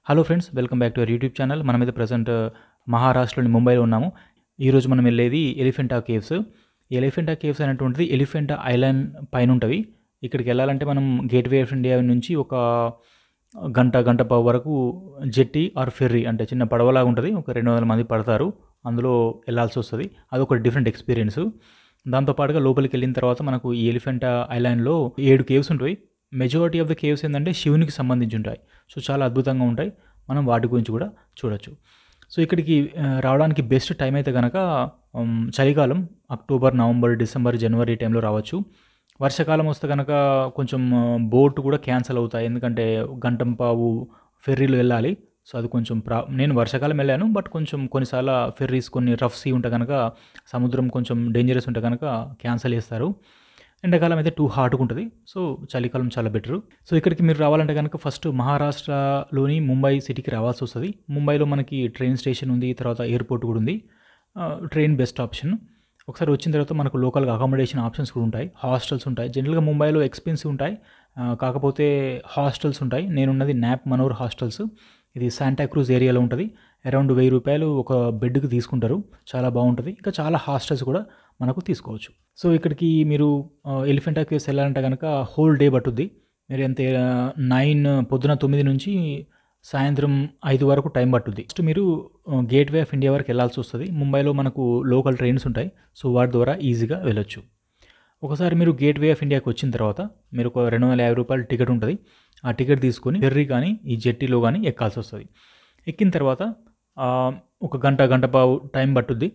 Hello friends, welcome back to our YouTube channel. మనమైతే present మహారాష్ట్రలోని ముంబైలో ఉన్నాము. ఈరోజు మనం వెళ్ళేది ఎలిఫెంటా కేవ్స్. ఈ ఎలిఫెంటా కేవ్స్ అనేటువంటిది ఎలిఫెంటా ఐలాండ్ పైన ఉంటవి. ఇక్కడికి వెళ్ళాలంటే మనం గేట్‌వే ఆఫ్ ఇండియా నుంచి ఒక గంట పావు వరకు జెట్టి ఆర్ ఫెర్రీ అంటే చిన్న పడవలాగా ఉంటది. ఒక 200 మంది పడతారు. అందులో వెళ్ళాల్సొస్తది. అదొక డిఫరెంట్ ఎక్స్‌పీరియన్స్. దాంతో పాటుగా లోపలికెళ్ళిన తర్వాత మనకు ఈ ఎలిఫెంటా ఐలాండ్‌లో 7 కేవ్స్ ఉంటవి. మెజారిటీ ఆఫ్ ద కేవ్స్ ఏందంటే శివునికి సంబంధించి ఉంటాయి. సో, చాలా అద్భుతంగా ఉంటాయి. మనం వాటి గురించి కూడా చూడొచ్చు. సో, ఇక్కడికి రావడానికి బెస్ట్ టైం అయితే గనక చలికాలం అక్టోబర్, నవంబర్, డిసెంబర్, జనవరి టైంలో రావచ్చు. వర్షాకాలం వస్తే గనక కొంచెం బోట్ కూడా క్యాన్సల్ అవుతాయి. ఎందుకంటే గంటంపావు ఫెర్రీలో వెళ్ళాలి. సో, అది కొంచెం నేను వర్షాకాలం వెళ్ళాను. బట్ కొంచెం కొన్నిసార్లు ఫెర్రీస్ కొన్ని రఫ్ సీ ఉంటే గనక సముద్రం కొంచెం డేంజరస్ ఉంటే గనక క్యాన్సల్ చేస్తారు. ఎండాకాలం అయితే టూ హాట్‌గా ఉంటది. సో, చలికాలం చాలా బెటరు. సో, ఇక్కడికి మీరు రావాలంటే గనక ఫస్ట్ మహారాష్ట్రలోని ముంబై సిటీకి రావాల్సొస్తది. ముంబైలో మనకి ట్రైన్ స్టేషన్ ఉంది. తర్వాత ఎయిర్‌పోర్ట్ కూడా ఉంది. Train best option. ఒకసారి వచ్చిన తర్వాత మనకు లోకల్‌గా అకామిడేషన్ ఆప్షన్స్ కూడా ఉంటాయి. హాస్టల్స్ ఉంటాయి. జనరల్‌గా ముంబైలో ఎక్స్‌పెన్సివ్ ఉంటాయి. కాకపోతే హాస్టల్స్ ఉంటాయి. నేనున్నది నాప్ మనోర్ హాస్టల్స్. ఇది శాంటా క్రూజ్ ఏరియాలో ఉంటది. అరౌండ్ ₹1000 ఒక బెడ్‌కి తీసుకుంటారు. చాలా బావుంటది. ఇంకా చాలా హాస్టల్స్ కూడా మనకు తీసుకోవచ్చు. సో, ఇక్కడికి మీరు ఎలిఫెంటా కేవ్స్ వెళ్ళాలంటే గనక హోల్ డే పట్టుద్ది. మీరు ఎంత 9 పొద్దున 9 నుంచి సాయంత్రం 5 వరకు టైం పట్టుద్ది. ఫస్ట్ మీరు గేట్‌వే ఆఫ్ ఇండియా వరకు వెళ్ళాల్సొస్తది. ముంబైలో మనకు లోకల్ ట్రైన్స్ ఉంటాయి. సో, వాటి ద్వారా ఈజీగా వెళ్ళొచ్చు. ఒకసారి మీరు గేట్‌వే ఆఫ్ ఇండియాకి వచ్చిన తర్వాత మీరు ఒక ₹250 టికెట్ ఉంటది. ఆ టికెట్ తీసుకొని ఫెర్రీ కానీ, ఈ జెట్టీలో గానీ ఎక్కాల్సొస్తది. ఎక్కిన తర్వాత ఒక గంట పావు టైం పట్టుద్ది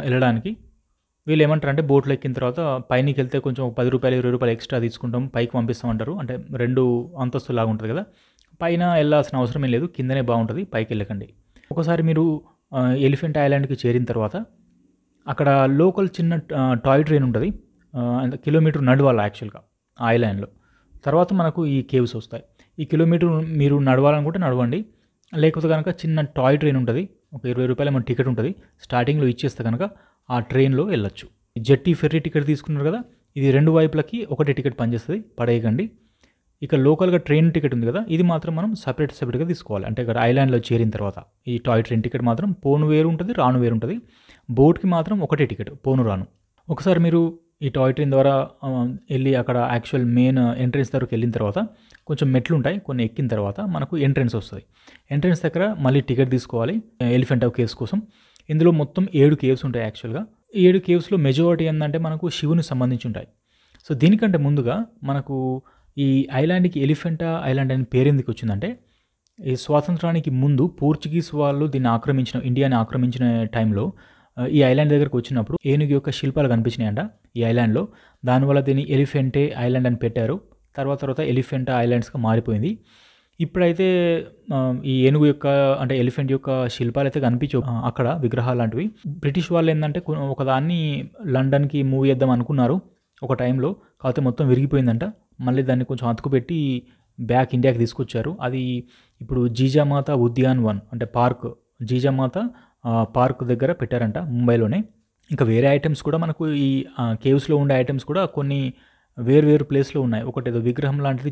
ఎళ్ళడానికి. వీళ్ళేమంటారంటే బోట్‌లో ఎక్కిన తర్వాత పైనకెళ్తే కొంచెం ఒక ₹10, ₹20 ఎక్స్‌ట్రా తీసుకుంటాం. పైకి పంపిస్తామంటారు. అంటే 2 అంతస్తులాగా ఉంటది కదా! పైన ఎళ్ళాల్సిన అవసరం ఏం లేదు. కిందనే బావుంటది. పైకెళ్ళకండి. ఒకసారి మీరు ఎలిఫెంట్ ఐలాండ్‌కి చేరిన తర్వాత అక్కడ లోకల్ చిన్న టాయ్ ట్రైన్ ఉంటది. అంటే కిలోమీటర్ నడవాలి యాక్చువల్‌గా ఆ ఐలాండ్‌లో. తర్వాత మనకు ఈ కేవ్స్ వస్తాయి. ఈ కిలోమీటర్ మీరు నడవాలనుకుంటే నడవండి. లేకపోతే గనక చిన్న టాయ్ ట్రైన్ ఉంటది. ఒక ₹20 ఏమో టికెట్ ఉంటది. స్టార్టింగ్‌లో ఇచ్చేస్తే గనక ఆ ట్రైన్‌లో ఎళ్ళొచ్చు. జెట్టి, ఫెర్రీ టికెట్ తీసుకున్నారు కదా! ఇది 2 వైపులకి ఒకటే టికెట్ పనిచేస్తది. పడేయకండి. ఇక లోకల్‌గా ట్రైన్ టికెట్ ఉంది కదా! ఇది మాత్రం మనం సెపరేట్‌గా తీసుకోవాలి. అంటే ఇక్కడ ఐలాండ్‌లో చేరిన తర్వాత ఈ టాయ్ ట్రైన్ టికెట్ మాత్రం పోను వేరు ఉంటది. రాను వేరు ఉంటది. బోట్‌కి మాత్రం ఒకటే టికెట్ పోను, రాను. ఒకసారి మీరు ఈ టాయ్ ట్రైన్ ద్వారా ఎళ్లి అక్కడ యాక్చువల్ మెయిన్ ఎంట్రన్స్ దగ్గరికి వెళ్ళిన తర్వాత కొంచెం మెట్లుంటాయి. కొన్ని ఎక్కిన తర్వాత మనకు ఎంట్రన్స్ వస్తది. ఎంట్రన్స్ దగ్గర మళ్ళీ టికెట్ తీసుకోవాలి ఎలిఫెంటా కేవ్స్ కోసం. ఇందులో మొత్తం 7 కేవ్స్ ఉంటాయి యాక్చువల్‌గా. ఈ 7 కేవ్స్‌లో మెజారిటీ ఏందంటే మనకు శివునికి సంబంధించి ఉంటాయి. సో, దీనికంటే ముందుగా మనకు ఈ ఐలాండ్‌కి ఎలిఫెంటా ఐలాండ్ అనే పేరెందుకొచ్చిందంటే, ఈ స్వాతంత్రానికి ముందు పోర్చుగీస్ వాళ్ళు దీన్ని ఇండియాని ఆక్రమించిన టైంలో ఈ ఐలాండ్ దగ్గరికి వచ్చినప్పుడు ఏనుగు యొక్క శిల్పాలు కనిపించినాయంట ఈ ఐలాండ్‌లో. దానివల్ల దీన్ని ఎలిఫెంటే ఐలాండ్ అని పెట్టారు. తర్వాత ఎలిఫెంటా ఐలాండ్స్‌గా మారిపోయింది. ఇప్పుడైతే ఈ ఏనుగు యొక్క అంటే ఎలిఫెంట్ యొక్క శిల్పాలైతే కనిపించవు అక్కడ విగ్రహాలు లాంటివి. బ్రిటిష్ వాళ్ళేందంటే ఒకదాన్ని లండన్‌కి మూవ్ చేద్దాం అనుకున్నారు ఒక టైంలో. కాకపోతే మొత్తం విరిగిపోయిందంట. మళ్ళీ దాన్ని కొంచెం అతుకుపెట్టి బ్యాక్ ఇండియాకి తీసుకొచ్చారు. అది ఇప్పుడు జీజామాత ఉద్యాన్ వన్ అంటే పార్క్ జీజామాత పార్క్ దగ్గర పెట్టారంట ముంబైలోనే. ఇంకా వేరే ఐటెమ్స్ కూడా మనకు ఈ కేవ్స్‌లో ఉండే ఐటెమ్స్ కూడా కొన్ని వేరు ప్లేస్‌లో ఉన్నాయి. ఒకటేదో విగ్రహం లాంటిది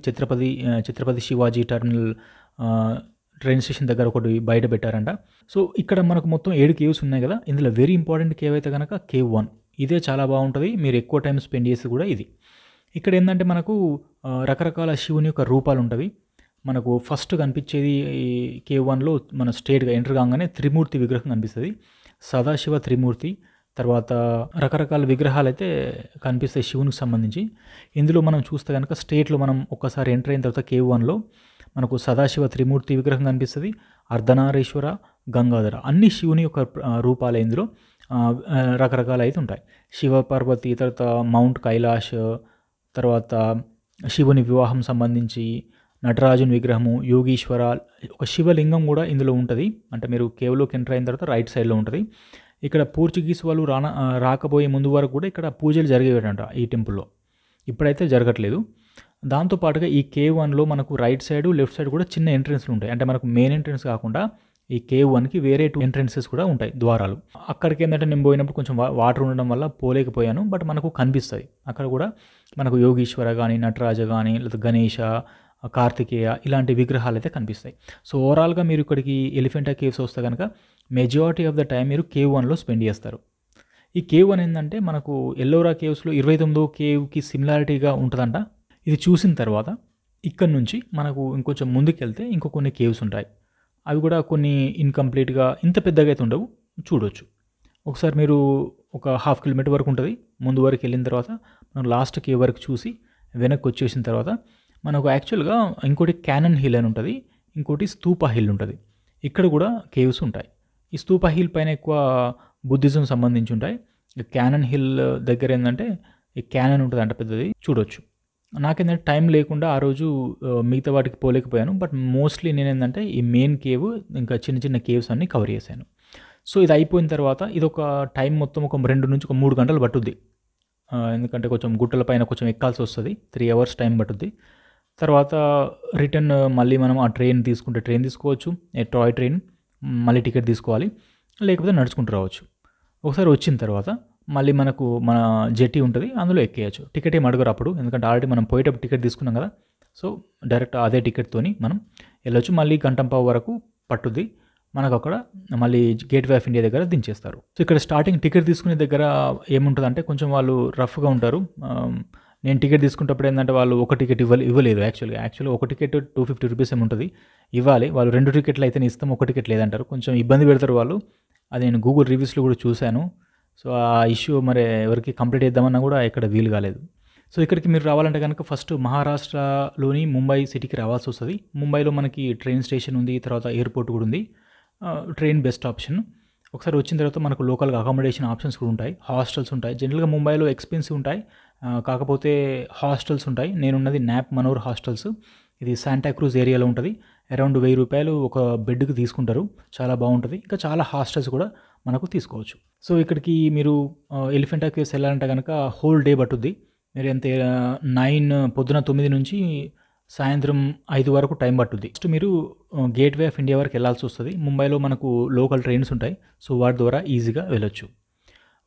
Chhatrapati Shivaji terminal train station దగ్గర ఒకటి బయట పెట్టారంట. సో, ఇక్కడ మనకు మొత్తం 7 కేవ్స్ ఉన్నాయి కదా! ఇందులో వెరీ ఇంపార్టెంట్ కేవ్ అయితే గనక కేవ్ 1. ఇదే చాలా బావుంటది. మీరు ఎక్కువ టైం స్పెండ్ చేసేది కూడా ఇది. ఇక్కడేందంటే మనకు రకరకాల శివుని యొక్క రూపాలుంటవి. మనకు ఫస్ట్ కనిపించేది ఈ కేవ్ 1లో మనం స్ట్రెయిట్‌గా ఎంటర్ కాంగానే త్రిమూర్తి విగ్రహం కనిపిస్తది. సదాశివ త్రిమూర్తి. తర్వాత రకరకాల విగ్రహాలైతే కనిపిస్తాయి శివునికి సంబంధించి. ఇందులో మనం చూస్తే గనక స్ట్రెయిట్‌లో మనం ఒక్కసారి ఎంటర్ అయిన తర్వాత కేవ్ 1లో మనకు సదాశివ త్రిమూర్తి విగ్రహం కనిపిస్తది. అర్ధనారీశ్వర, గంగాధర అన్ని శివుని యొక్క రూపాలే ఇందులో. రకరకాలైతే ఉంటాయి. శివ పార్వతి, తర్వాత మౌంట్ కైలాష్, తర్వాత శివుని వివాహం సంబంధించి నటరాజుని విగ్రహము, యోగీశ్వర, ఒక శివలింగం కూడా ఇందులో ఉంటది. అంటే మీరు కేవ్‌లోకి ఎంటర్ అయిన తర్వాత రైట్ సైడ్‌లో ఉంటది. ఇక్కడ పోర్చుగీస్ వాళ్ళు రాకబోయే ముందు వరకు కూడా ఇక్కడ పూజలు జరిగేవటంట ఈ టెంపుల్‌లో. ఇప్పుడైతే జరగట్లేదు. దాంతో పాటుగా ఈ కేవ్ 1లో మనకు రైట్ సైడ్, లెఫ్ట్ సైడ్ కూడా చిన్న ఎంట్రన్స్‌లు ఉంటాయి. అంటే మనకు మెయిన్ ఎంట్రన్స్ కాకుండా ఈ కేవ్ 1కి వేరే 2 ఎంట్రన్సెస్ కూడా ఉంటాయి, ద్వారాలు. అక్కడికేందంటే నేను పోయినప్పుడు కొంచెం వాటర్ ఉండడం వల్ల పోలేకపోయాను. బట్ మనకు కనిపిస్తాయి. అక్కడ కూడా మనకు యోగీశ్వర గానీ, నటరాజ గానీ, లేదా గణేష, కార్తికేయ ఇలాంటి విగ్రహాలైతే కనిపిస్తాయి. సో, ఓవరాల్‌గా మీరు ఇక్కడికి ఎలిఫెంటా కేవ్స్ వస్తే గనక మెజారిటీ ఆఫ్ ద టైమ్ మీరు కేవ్ 1లో స్పెండ్ చేస్తారు. ఈ కేవ్ 1 ఏందంటే మనకు ఎల్లోరా కేవ్స్‌లో 29వ కేవ్‌కి సిమిలారిటీగా ఉంటదంట. ఇది చూసిన తర్వాత ఇక్కడి నుంచి మనకు ఇంకొంచెం ముందుకెళ్తే ఇంకో కొన్ని కేవ్స్ ఉంటాయి. అవి కూడా కొన్ని ఇన్‌కంప్లీట్‌గా ఇంత పెద్దగా అయితే ఉండవు. చూడొచ్చు. ఒకసారి మీరు ఒక హాఫ్ కిలోమీటర్ వరకు ఉంటది. ముందు వరకు వెళ్ళిన తర్వాత మనం లాస్ట్ కేవ్ వరకు చూసి వెనక్కి వచ్చేసిన తర్వాత మనకు యాక్చువల్‌గా ఇంకోటి క్యానన్ హిల్ అని ఉంటది. ఇంకోటి స్తూపా హిల్ ఉంటది. ఇక్కడ కూడా కేవ్స్ ఉంటాయి. ఈ స్తూపా హిల్ పైన ఎక్కువ బుద్ధిజం సంబంధించి ఉంటాయి. క్యానన్ హిల్ దగ్గర ఏందంటే ఈ క్యానన్ ఉంటదంట పెద్దది చూడొచ్చు. నాకేందంటే టైం లేకుండా ఆ రోజు మిగతా వాటికి పోలేకపోయాను. బట్ మోస్ట్‌లీ నేనేందంటే ఈ మెయిన్ కేవ్ ఇంకా చిన్న చిన్న కేవ్స్ అన్నీ కవర్ చేశాను. సో, ఇది అయిపోయిన తర్వాత ఇదొక టైం మొత్తం ఒక 2 నుంచి ఒక 3 గంటలు పట్టుద్ది. ఎందుకంటే కొంచెం గుట్టల పైన కొంచెం ఎక్కాల్సొస్తది. 3 అవర్స్ టైం పట్టుద్ది. తర్వాత రిటర్న్ మళ్ళీ మనం ఆ ట్రైన్ తీసుకుంటే ట్రైన్ తీసుకోవచ్చు. టాయ్ ట్రైన్ మళ్ళీ టికెట్ తీసుకోవాలి. లేకపోతే నడుచుకుంటూ రావచ్చు. ఒకసారి వచ్చిన తర్వాత మళ్ళీ మనకు మన జెట్టి ఉంటది. అందులో ఎక్కేయచ్చు. టికెట్ ఏమి అడగరు అప్పుడు. ఎందుకంటే ఆల్రెడీ మనం పోయేటప్పుడు టికెట్ తీసుకున్నాం కదా! సో, డైరెక్ట్ అదే టికెట్‌తోని మనం ఎళ్ళొచ్చు. మళ్ళీ గంటంపావు వరకు పట్టుద్ది. మనకక్కడ మళ్ళీ గేట్‌వే ఆఫ్ ఇండియా దగ్గర దించేస్తారు. సో, ఇక్కడ స్టార్టింగ్ టికెట్ తీసుకునే దగ్గర ఏముంటదంటే కొంచెం వాళ్ళు రఫ్‌గా ఉంటారు. నేను టికెట్ తీసుకునేటప్పుడు ఏందంటే వాళ్ళు ఒక టికెట్ ఇవ్వలేదు యాక్చువల్‌గా ఒక టికెట్ ₹250 ఏమో ఉంటది. ఇవ్వాలి. వాళ్ళు 2 టికెట్లు అయితేనే ఇస్తాం. ఒక టికెట్ లేదంటారు. కొంచెం ఇబ్బంది పెడతారు వాళ్ళు. అది నేను గూగుల్ రివ్యూస్‌లో కూడా చూసాను. సో, ఆ ఇష్యూ మరి ఎవరికి కంప్లెయింట్ చేద్దామన్నా కూడా ఇక్కడ వీలు కాలేదు. సో, ఇక్కడికి మీరు రావాలంటే గనక ఫస్ట్ మహారాష్ట్రలోని ముంబై సిటీకి రావాల్సొస్తది. ముంబైలో మనకి ట్రైన్ స్టేషన్ ఉంది. తర్వాత ఎయిర్‌పోర్ట్ కూడా ఉంది. Train best option. ఒకసారి వచ్చిన తర్వాత మనకు లోకల్‌గా అకామిడేషన్ ఆప్షన్స్ కూడా ఉంటాయి. హాస్టల్స్ ఉంటాయి. జనరల్‌గా ముంబైలో ఎక్స్‌పెన్సివ్ ఉంటాయి. కాకపోతే హాస్టల్స్ ఉంటాయి. నేనున్నది నాప్ మనోర్ హాస్టల్స్. ఇది శాంటా క్రూజ్ ఏరియాలో ఉంటది. అరౌండ్ ₹1000 ఒక బెడ్‌కి తీసుకుంటారు. చాలా బావుంటది. ఇంకా చాలా హాస్టల్స్ కూడా మనకు తీసుకోవచ్చు. సో, ఇక్కడికి మీరు ఎలిఫెంటా కేవ్స్ ఎళ్ళాలంటే గనక హోల్ డే పట్టుద్ది. మీరు ఎంత పొద్దున 9 నుంచి సాయంత్రం 5 వరకు టైం పట్టుద్ది. నెక్స్ట్ మీరు గేట్‌వే ఆఫ్ ఇండియా వరకు ఎళ్ళాల్సొస్తది. ముంబైలో మనకు లోకల్ ట్రైన్స్ ఉంటాయి. సో, వాటి ద్వారా ఈజీగా వెళ్ళొచ్చు.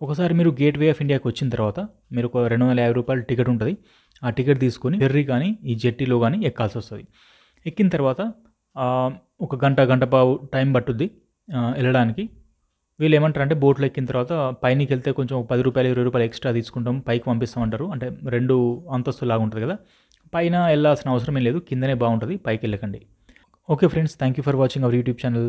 ఒకసారి మీరు గేట్‌వే ఆఫ్ ఇండియాకి వచ్చిన తర్వాత మీరు ఒక ₹250 టికెట్ ఉంటది. ఆ టికెట్ తీసుకొని ఫెర్రీ కానీ, ఈ జెట్టీలో గానీ ఎక్కాల్సొస్తది. ఎక్కిన తర్వాత ఒక గంట పావు టైం పట్టుద్ది ఎళ్ళడానికి. వీళ్ళేమంటారంటే బోట్‌లో ఎక్కిన తర్వాత పైనకెళ్తే కొంచెం ₹10, ₹20 ఎక్స్‌ట్రా తీసుకుంటాం. పైకి పంపిస్తామంటారు. అంటే 2 అంతస్తులాగా ఉంటది కదా! పైన ఎళ్ళాల్సిన అవసరం ఏం లేదు. కిందనే బావుంటది. పైకెళ్ళకండి. Okay friends. Thank you for watching our YouTube channel.